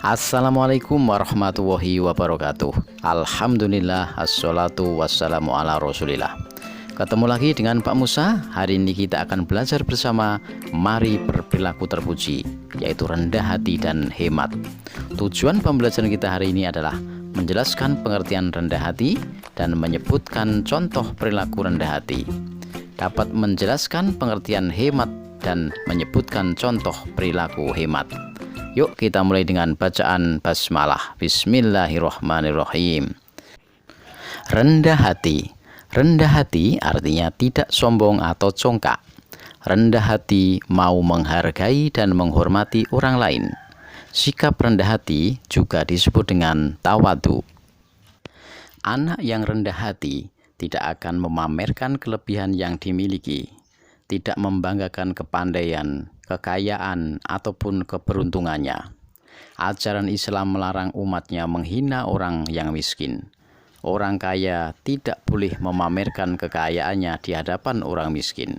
Assalamualaikum warahmatullahi wabarakatuh. Alhamdulillah, assalatu wassalamu ala rasulillah. Ketemu lagi dengan Pak Musa. Hari ini kita akan belajar bersama mari berperilaku terpuji, yaitu rendah hati dan hemat. Tujuan pembelajaran kita hari ini adalah menjelaskan pengertian rendah hati dan menyebutkan contoh perilaku rendah hati. Dapat menjelaskan pengertian hemat dan menyebutkan contoh perilaku hemat. Yuk kita mulai dengan bacaan basmalah. Bismillahirrahmanirrahim. Rendah hati. Rendah hati artinya tidak sombong atau congkak. Rendah hati mau menghargai dan menghormati orang lain. Sikap rendah hati juga disebut dengan tawadu. Anak yang rendah hati tidak akan memamerkan kelebihan yang dimiliki, tidak membanggakan kepandaian, kekayaan, ataupun keberuntungannya. Ajaran Islam melarang umatnya menghina orang yang miskin. Orang kaya tidak boleh memamerkan kekayaannya di hadapan orang miskin.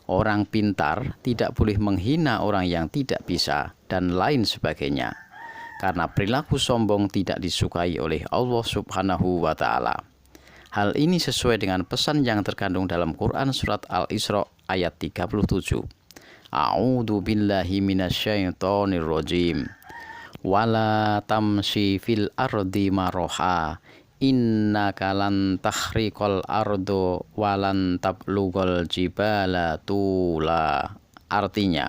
Orang pintar tidak boleh menghina orang yang tidak bisa, dan lain sebagainya. Karena perilaku sombong tidak disukai oleh Allah Subhanahu wa Ta'ala. Hal ini sesuai dengan pesan yang terkandung dalam Quran Surat Al-Isra ayat 37. A'udzu billahi minasyaitonir rajim. Wala tamshi fil ardi maroha innaka lan tahriqal ardo walan tablughal jibala tula. Artinya,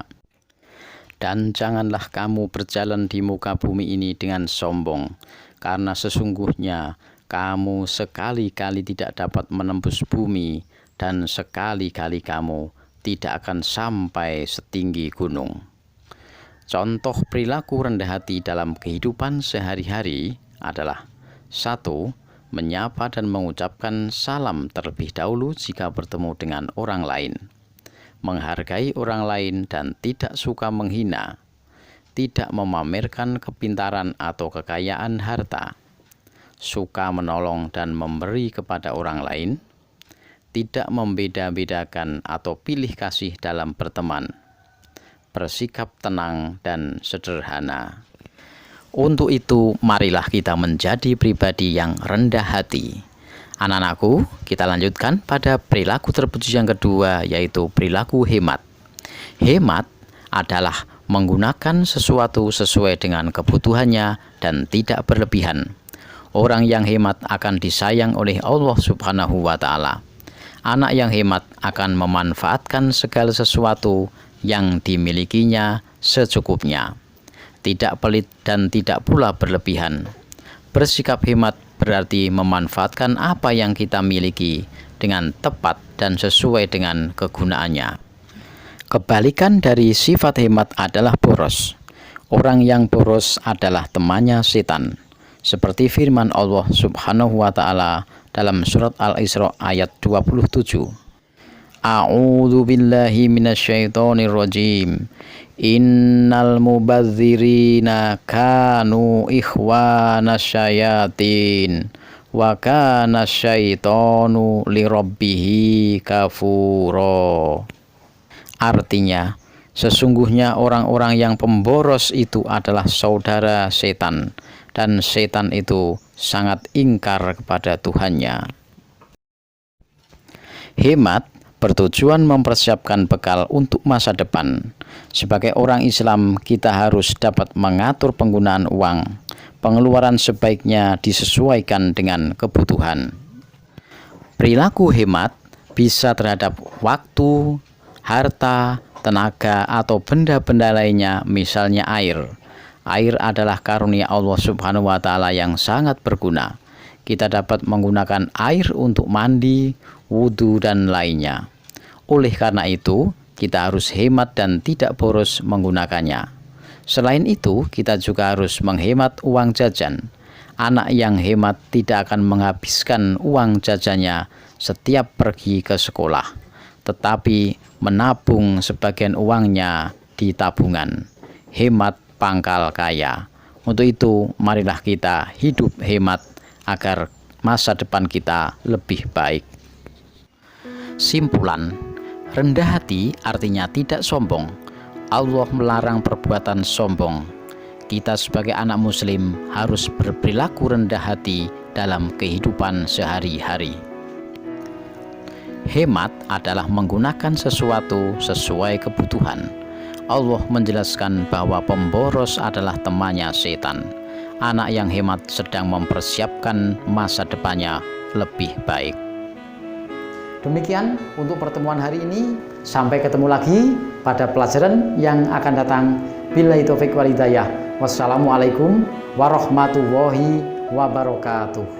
dan janganlah kamu berjalan di muka bumi ini dengan sombong, karena sesungguhnya kamu sekali-kali tidak dapat menembus bumi, dan sekali-kali kamu tidak akan sampai setinggi gunung. Contoh perilaku rendah hati dalam kehidupan sehari-hari adalah 1. Menyapa dan mengucapkan salam terlebih dahulu jika bertemu dengan orang lain. Menghargai orang lain dan tidak suka menghina. Tidak memamerkan kepintaran atau kekayaan harta. Suka menolong dan memberi kepada orang lain. Tidak membeda-bedakan atau pilih kasih dalam berteman. Bersikap tenang dan sederhana. Untuk itu, marilah kita menjadi pribadi yang rendah hati. Anak-anakku, kita lanjutkan pada perilaku terpuji yang kedua, yaitu perilaku hemat. Hemat adalah menggunakan sesuatu sesuai dengan kebutuhannya dan tidak berlebihan. Orang yang hemat akan disayang oleh Allah Subhanahu wa Ta'ala. Anak yang hemat akan memanfaatkan segala sesuatu yang dimilikinya secukupnya. Tidak pelit dan tidak pula berlebihan. Bersikap hemat berarti memanfaatkan apa yang kita miliki dengan tepat dan sesuai dengan kegunaannya. Kebalikan dari sifat hemat adalah boros. Orang yang boros adalah temannya setan. Seperti firman Allah Subhanahu wa Ta'ala dalam surat Al-Isra ayat 27. A'udzu billahi minasyaitonir rajim. Innal mubadzirina kanu ikhwanas syayatin wa kana syaitanu lirabbihi kafura. Artinya, sesungguhnya orang-orang yang pemboros itu adalah saudara setan, dan setan itu sangat ingkar kepada Tuhannya. Hemat bertujuan mempersiapkan bekal untuk masa depan. Sebagai orang Islam, kita harus dapat mengatur penggunaan uang. Pengeluaran sebaiknya disesuaikan dengan kebutuhan. Perilaku hemat bisa terhadap waktu, harta, tenaga, atau benda-benda lainnya, misalnya air. Air adalah karunia Allah Subhanahu wa Ta'ala yang sangat berguna. Kita dapat menggunakan air untuk mandi, wudhu, dan lainnya. Oleh karena itu, kita harus hemat dan tidak boros menggunakannya. Selain itu, kita juga harus menghemat uang jajan. Anak yang hemat tidak akan menghabiskan uang jajannya setiap pergi ke sekolah, tetapi menabung sebagian uangnya di tabungan. Hemat pangkal kaya. Untuk itu, marilah kita hidup hemat agar masa depan kita lebih baik. Simpulan, rendah hati artinya tidak sombong. Allah melarang perbuatan sombong. Kita sebagai anak muslim harus berperilaku rendah hati dalam kehidupan sehari-hari. Hemat adalah menggunakan sesuatu sesuai kebutuhan. Allah menjelaskan bahwa pemboros adalah temannya setan. Anak yang hemat sedang mempersiapkan masa depannya lebih baik. Demikian untuk pertemuan hari ini. Sampai ketemu lagi pada pelajaran yang akan datang. Billahi taufiq wal hidayah. Wassalamualaikum warahmatullahi wabarakatuh.